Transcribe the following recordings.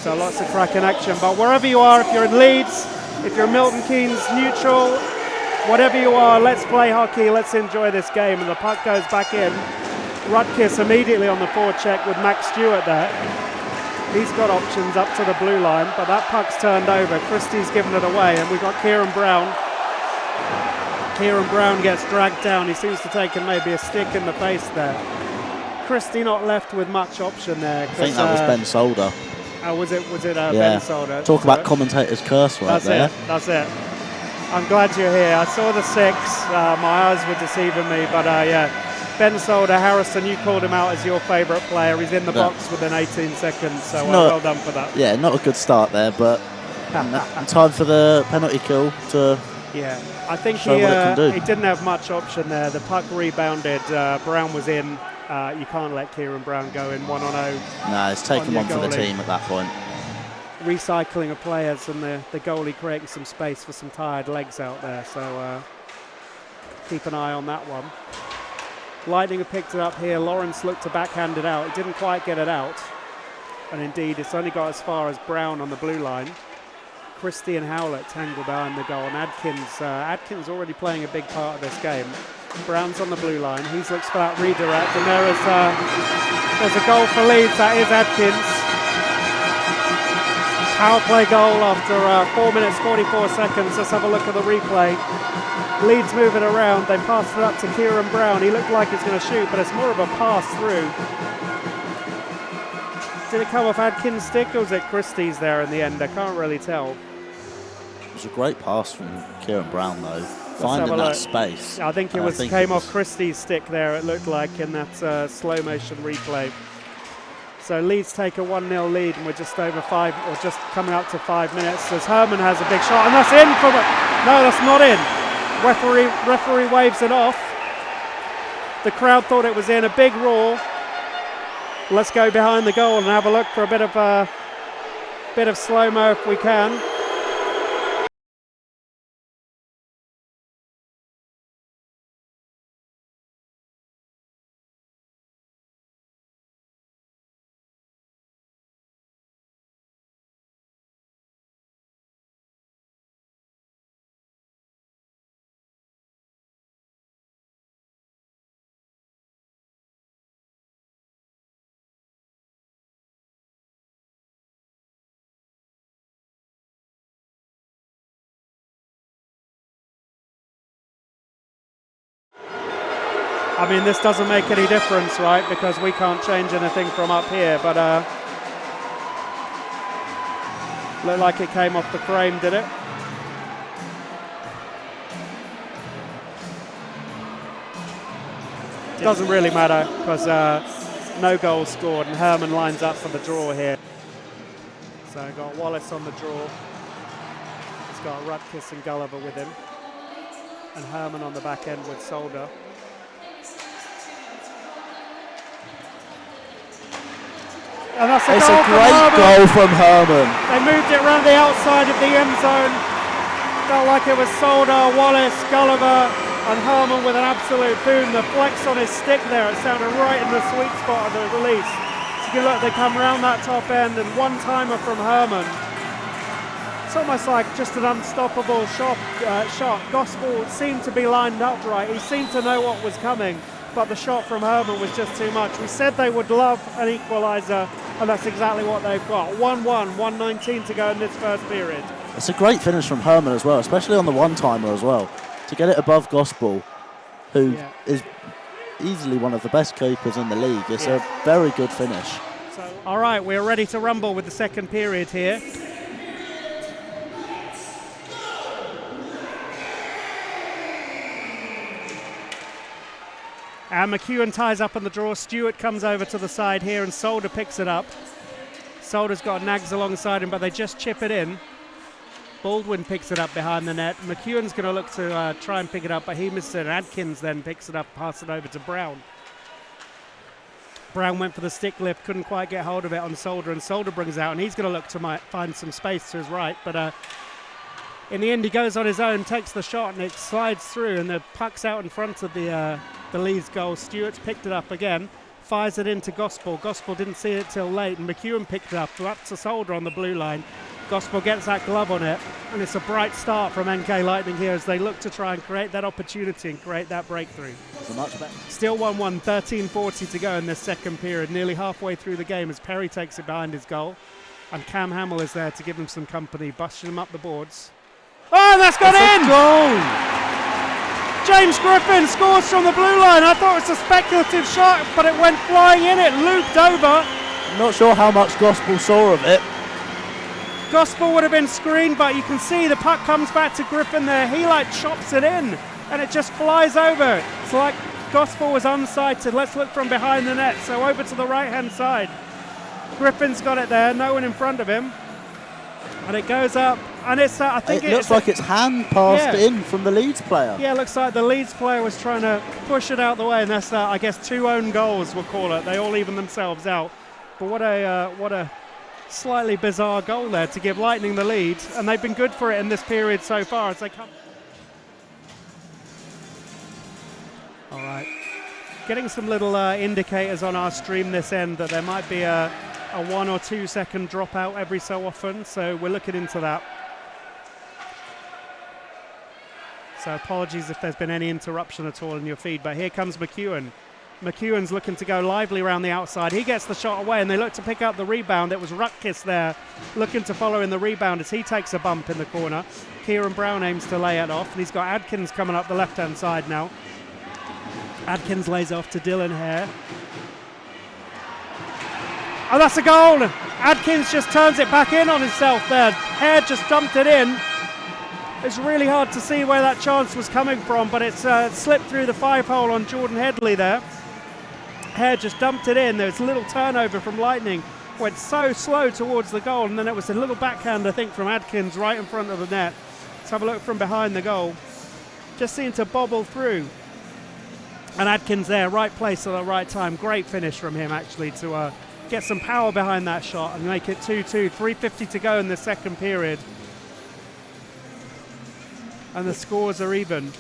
So lots of cracking action. But wherever you are, if you're in Leeds, if you're Milton Keynes neutral, whatever you are, let's play hockey, let's enjoy this game. And the puck goes back in. Rutkiss immediately on the forecheck with Max Stewart there. He's got options up to the blue line, but that puck's turned over. Christie's given it away, and we've got Kieran Brown. Kieran Brown gets dragged down. He seems to take maybe a stick in the face there. Christie not left with much option there. I think that was Ben Solder. Oh, was it Ben Solder? Talk about commentator's curse right there. That's it. I'm glad you're here. I saw the 6. My eyes were deceiving me, but yeah. Ben Solder, Harrison, you called him out as your favourite player. He's in the box within 18 seconds, so well done for that. Yeah, not a good start there, but time for the penalty kill to I think show what it can do. He didn't have much option there. The puck rebounded. Brown was in. You can't let Kieran Brown go in 1-on-0. No, it's taken one for the team at that point. Recycling of players and the goalie creating some space for some tired legs out there. So keep an eye on that one. Lightning have picked it up here. Lawrence looked to backhand it out. He didn't quite get it out. And indeed, it's only got as far as Brown on the blue line. Christie and Howlett tangled behind the goal. And Adkins already playing a big part of this game. Brown's on the blue line. He looks for that redirect. And there's a goal for Leeds. That is Adkins. Power play goal after 4 minutes, 44 seconds. Let's have a look at the replay. Leeds move it around. They passed it up to Kieran Brown. He looked like he's going to shoot, but it's more of a pass through. Did it come off Adkins' stick, or was it Christie's there in the end? I can't really tell. It was a great pass from Kieran Brown, though. Finding that space. I think it came off Christie's stick there, it looked like, in that slow motion replay. So Leeds take a 1-0 lead, and we're just over 5, or just coming up to 5 minutes. As Herman has a big shot, and that's in from it. No, that's not in. Referee waves it off. The crowd thought it was in. A big roar. Let's go behind the goal and have a look for a bit of slow-mo if we can. I mean, this doesn't make any difference, right? Because we can't change anything from up here, but looked like it came off the frame, did it? Doesn't really matter, because no goal scored, and Herman lines up for the draw here. So got Wallace on the draw. He's got Rutkiss and Gulliver with him, and Herman on the back end with Solder. And that's a great goal from Herman. They moved it around the outside of the end zone. Felt like it was Solder, Wallace, Gulliver, and Herman with an absolute boom. The flex on his stick there, it sounded right in the sweet spot of the release. So you look, they come around that top end, and one-timer from Herman. It's almost like just an unstoppable shot. Gospel seemed to be lined up right. He seemed to know what was coming, but the shot from Herman was just too much. We said they would love an equaliser, and that's exactly what they've got. 1-1, 1:19 to go in this first period. It's a great finish from Herman as well, especially on the one-timer as well. To get it above Gospel, who is easily one of the best keepers in the league. It's a very good finish. So, all right, we're ready to rumble with the second period here. And McEwen ties up on the draw. Stewart comes over to the side here, and Solder picks it up. Solder's got Nags alongside him, but they just chip it in. Baldwin picks it up behind the net. McEwen's going to look to try and pick it up, but he misses it. Adkins then picks it up, passes it over to Brown. Brown went for the stick lift, couldn't quite get hold of it on Solder, and Solder brings it out, and he's going to look to find some space to his right, but in the end he goes on his own, takes the shot, and it slides through, and the puck's out in front of the Leeds goal. Stewart's picked it up again. fires it into Gospel. Gospel didn't see it till late, and McEwen picked it up, wraps a shoulder on the blue line. Gospel gets that glove on it, and it's a bright start from NK Lightning here as they look to try and create that opportunity and create that breakthrough. So much better. Still 1-1, 13:40 to go in this second period, nearly halfway through the game as Perry takes it behind his goal, and Cam Hamill is there to give him some company, busting him up the boards. Oh, and that's gone in! Goal! James Griffin scores from the blue line. I thought it was a speculative shot, but it went flying in. It looped over. Not sure how much Gospel saw of it. Gospel would have been screened, but you can see the puck comes back to Griffin there. He chops it in, and it just flies over. It's like Gospel was unsighted. Let's look from behind the net. So over to the right-hand side. Griffin's got it there. No one in front of him. And it goes up, and it's I think it looks like it's hand passed in from the Leeds player. Yeah, it looks like the Leeds player was trying to push it out the way, and that's I guess 2 own goals, we'll call it. They all even themselves out. But what a slightly bizarre goal there to give Lightning the lead, and they've been good for it in this period so far as they come. All right, getting some little indicators on our stream this end that there might be a 1 or 2 second dropout every so often, so we're looking into that. So apologies if there's been any interruption at all in your feed, but here comes McEwen. McEwen's looking to go lively around the outside. He gets the shot away, and they look to pick up the rebound. It was Rutkiss there looking to follow in the rebound as he takes a bump in the corner. Kieran Brown aims to lay it off, and he's got Adkins coming up the left-hand side now. Adkins lays off to Dylan Hare. Oh, that's a goal! Adkins just turns it back in on himself there. Hare just dumped it in. It's really hard to see where that chance was coming from, but it's slipped through the 5-hole on Jordan Headley there. Hare just dumped it in. There was a little turnover from Lightning. Went so slow towards the goal, and then it was a little backhand, I think, from Adkins right in front of the net. Let's have a look from behind the goal. Just seemed to bobble through. And Adkins there, right place at the right time. Great finish from him, actually, to get some power behind that shot and make it 2-2. 3:50 to go in the second period. And the scores are even.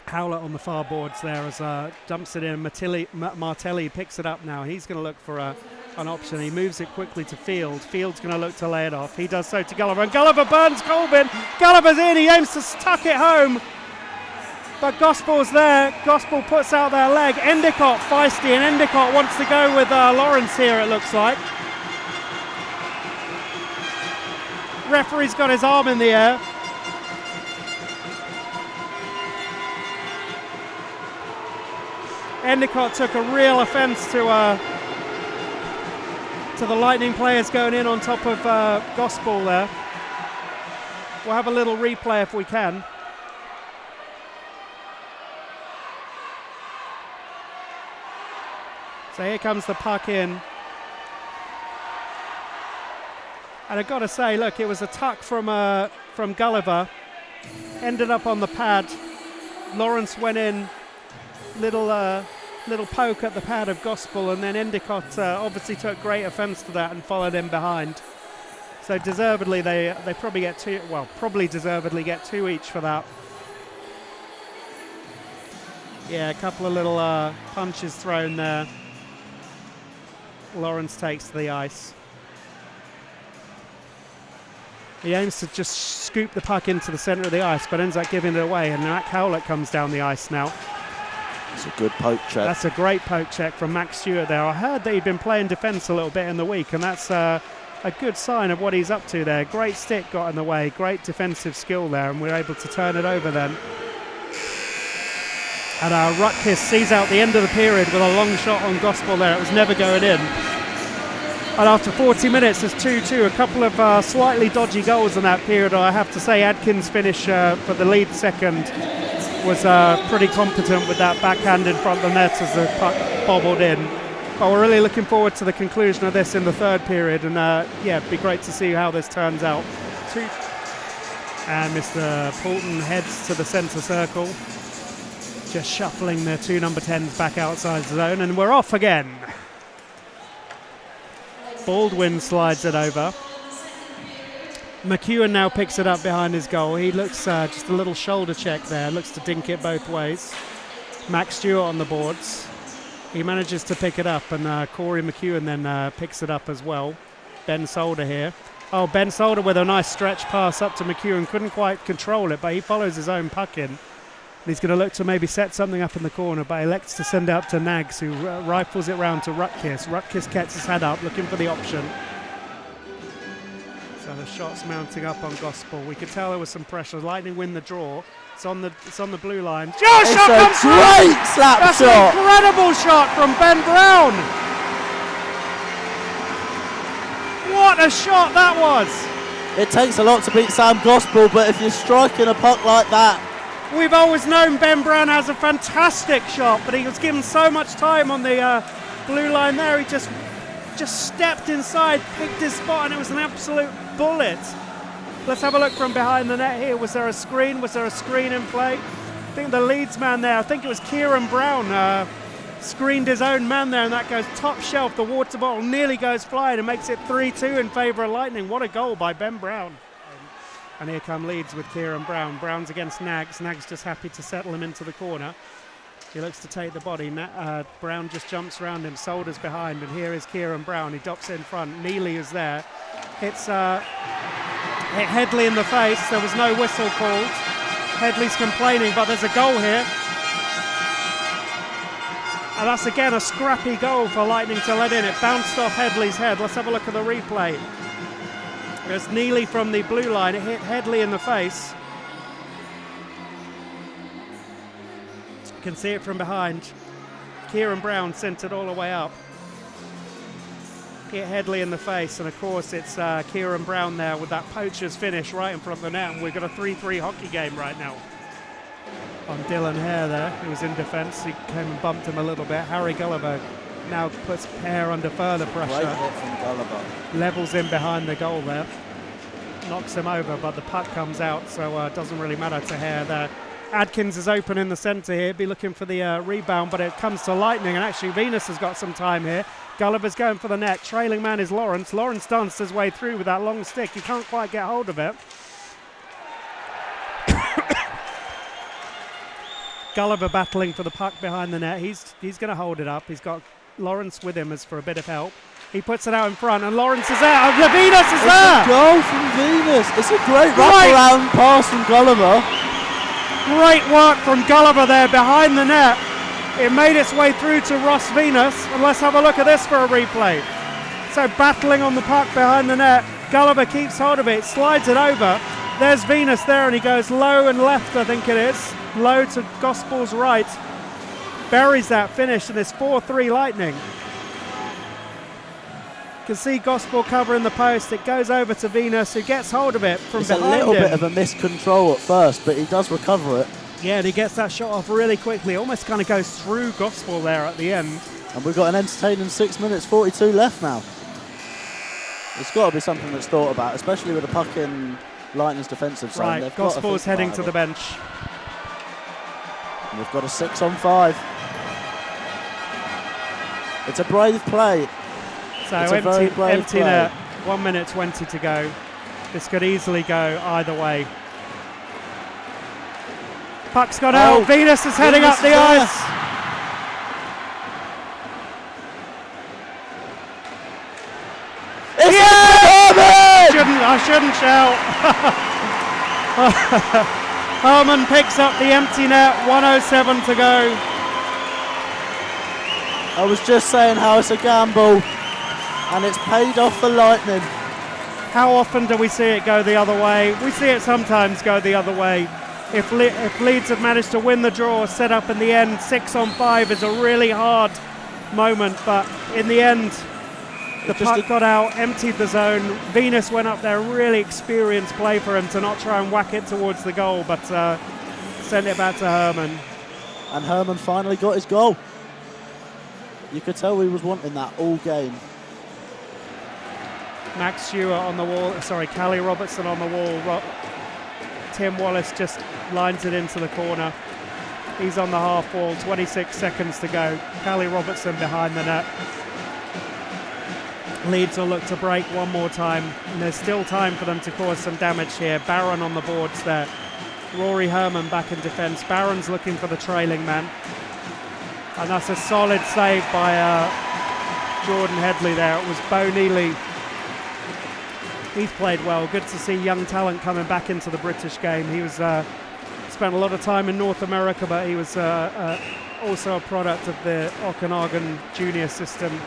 Howlett on the far boards there as dumps it in. Martelli picks it up now. He's going to look for an option. He moves it quickly to Field. Field's going to look to lay it off. He does so to Gulliver, and Gulliver burns Colbin. Gulliver's in. He aims to tuck it home. But Gospel's there. Gospel puts out their leg. Endicott feisty, and Endicott wants to go with Lawrence here, it looks like. Referee's got his arm in the air. Endicott took a real offence to the Lightning players going in on top of Gospel there. We'll have a little replay if we can. So here comes the puck in. And I've got to say, look, it was a tuck from Gulliver. Ended up on the pad. Lawrence went in. Little poke at the pad of Gospel, and then Endicott obviously took great offence to that and followed him behind. So deservedly, they probably get two. Well, probably deservedly get 2 each for that. Yeah, a couple of little punches thrown there. Lawrence takes to the ice. He aims to just scoop the puck into the centre of the ice, but ends up giving it away, and Mac Howlett comes down the ice now. It's a good poke check. That's a great poke check from Max Stewart there. I heard that he'd been playing defence a little bit in the week, and that's a good sign of what he's up to there. Great stick got in the way, great defensive skill there, and we're able to turn it over then. And Rutkiss sees out the end of the period with a long shot on Gospel there. It was never going in. And after 40 minutes, it's 2-2. A couple of slightly dodgy goals in that period. I have to say Adkins' finish for the lead second was pretty competent with that backhand in front of the net as the puck bobbled in. But we're really looking forward to the conclusion of this in the third period. And yeah, it'd be great to see how this turns out. And Mr. Poulton heads to the centre circle. Just shuffling the 2 number 10s back outside the zone. And we're off again. Baldwin slides it over. McEwen now picks it up behind his goal. He looks just a little shoulder check there. Looks to dink it both ways. Max Stewart on the boards. He manages to pick it up, and Corey McEwen then picks it up as well. Ben Solder here. Oh, Ben Solder with a nice stretch pass up to McEwen. Couldn't quite control it, but he follows his own puck in. He's going to look to maybe set something up in the corner, but elects to send it up to Nags, who rifles it round to Rutkiss. Rutkiss gets his head up, looking for the option. So the shot's mounting up on Gospel. We could tell there was some pressure. Lightning win the draw. It's on the blue line. Oh, It's shot a comes through! great slap That's shot. an incredible shot from Ben Brown. What a shot that was! It takes a lot to beat Sam Gospel, but if you're striking a puck like that, We've always known Ben Brown has a fantastic shot, but he was given so much time on the blue line there. He just stepped inside, picked his spot, and it was an absolute bullet. Let's have a look from behind the net here. Was there a screen? Was there a screen in play? I think the Leeds man there, I think it was Kieran Brown, screened his own man there, and that goes top shelf. The water bottle nearly goes flying and makes it 3-2 in favour of Lightning. What a goal by Ben Brown. And here come Leeds with Kieran Brown. Brown's against Nags. Nags just happy to settle him into the corner. He looks to take the body. Brown just jumps around him. Solder's behind, and here is Kieran Brown. He drops in front. Neely is there. Hits hit Headley in the face. There was no whistle called. Headley's complaining, but there's a goal here. And that's again a scrappy goal for Lightning to let in. It bounced off Headley's head. Let's have a look at the replay. There's Neely from the blue line. It hit Headley in the face. You can see it from behind. Kieran Brown sent it all the way up. Hit Headley in the face, and of course it's Kieran Brown there with that poacher's finish right in front of the net, and we've got a 3-3 hockey game right now. On Dylan Hare there, who was in defence. He came and bumped him a little bit. Harry Gulliver now puts Hare under further pressure. great hit from Gulliver. Levels in behind the goal there. Knocks him over, but the puck comes out, so it doesn't really matter to Hare there. Adkins is open in the centre here, be looking for the rebound, but it comes to Lightning, and actually Venus has got some time here. Gulliver's going for the net. Trailing man is Lawrence. Lawrence danced his way through with that long stick. He can't quite get hold of it. Gulliver battling for the puck behind the net. He's going to hold it up. He's got Lawrence with him as for a bit of help. He puts it out in front, and Lawrence is there. And Venus is there. It's a goal from Venus. It's a great wraparound pass from Gulliver. Great work from Gulliver there behind the net. It made its way through to Ross Venus, and let's have a look at this for a replay. So battling on the puck behind the net, Gulliver keeps hold of it, slides it over. There's Venus there, and he goes low and left, I think it is. Low to Gospel's right. Buries that finish, and it's 4-3 Lightning. You can see Gospel covering the post. It goes over to Venus, who gets hold of it from behind him. It's a little bit of a miscontrol at first, but he does recover it. Yeah, and he gets that shot off really quickly. Almost kind of goes through Gospel there at the end. And we've got an entertaining 6 minutes 42 left now. It's got to be something that's thought about, especially with the puck in Lightning's defensive zone. Right, Gospel's heading to the bench. And we've got a 6-on-5. It's a brave play. So empty net, 1 minute 20 to go. This could easily go either way. Puck's gone out. Venus is heading up the ice. I shouldn't shout. Herman picks up the empty net. 1:07 to go. I was just saying how it's a gamble, and it's paid off for Lightning. How often do we see it go the other way? We see it sometimes go the other way. If Leeds have managed to win the draw, set up in the end, 6-on-5 is a really hard moment, but in the end, the puck got out, emptied the zone. Venus went up there, really experienced play for him to not try and whack it towards the goal, but sent it back to Herman. And Herman finally got his goal. You could tell he was wanting that all game. Max Stewart on the wall, Callie Robertson on the wall. Tim Wallace just lines it into the corner. He's on the half wall, 26 seconds to go. Callie Robertson behind the net. Leeds will look to break one more time, and there's still time for them to cause some damage here. Barron on the boards there. Rory Herman back in defence. Barron's looking for the trailing man. And that's a solid save by Jordan Headley there. It was Bo Neely. He's played well. Good to see young talent coming back into the British game. He was spent a lot of time in North America, but he was also a product of the Okanagan junior system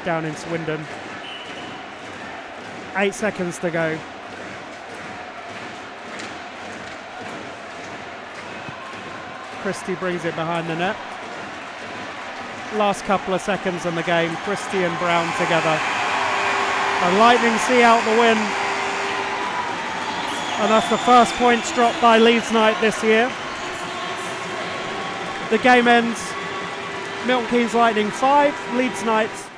down in Swindon. 8 seconds to go. Christie brings it behind the net. Last couple of seconds in the game, Christie and Brown together. And Lightning see out the win. And that's the first points dropped by Leeds Knight this year. The game ends. Milton Keynes Lightning 5, Leeds Knights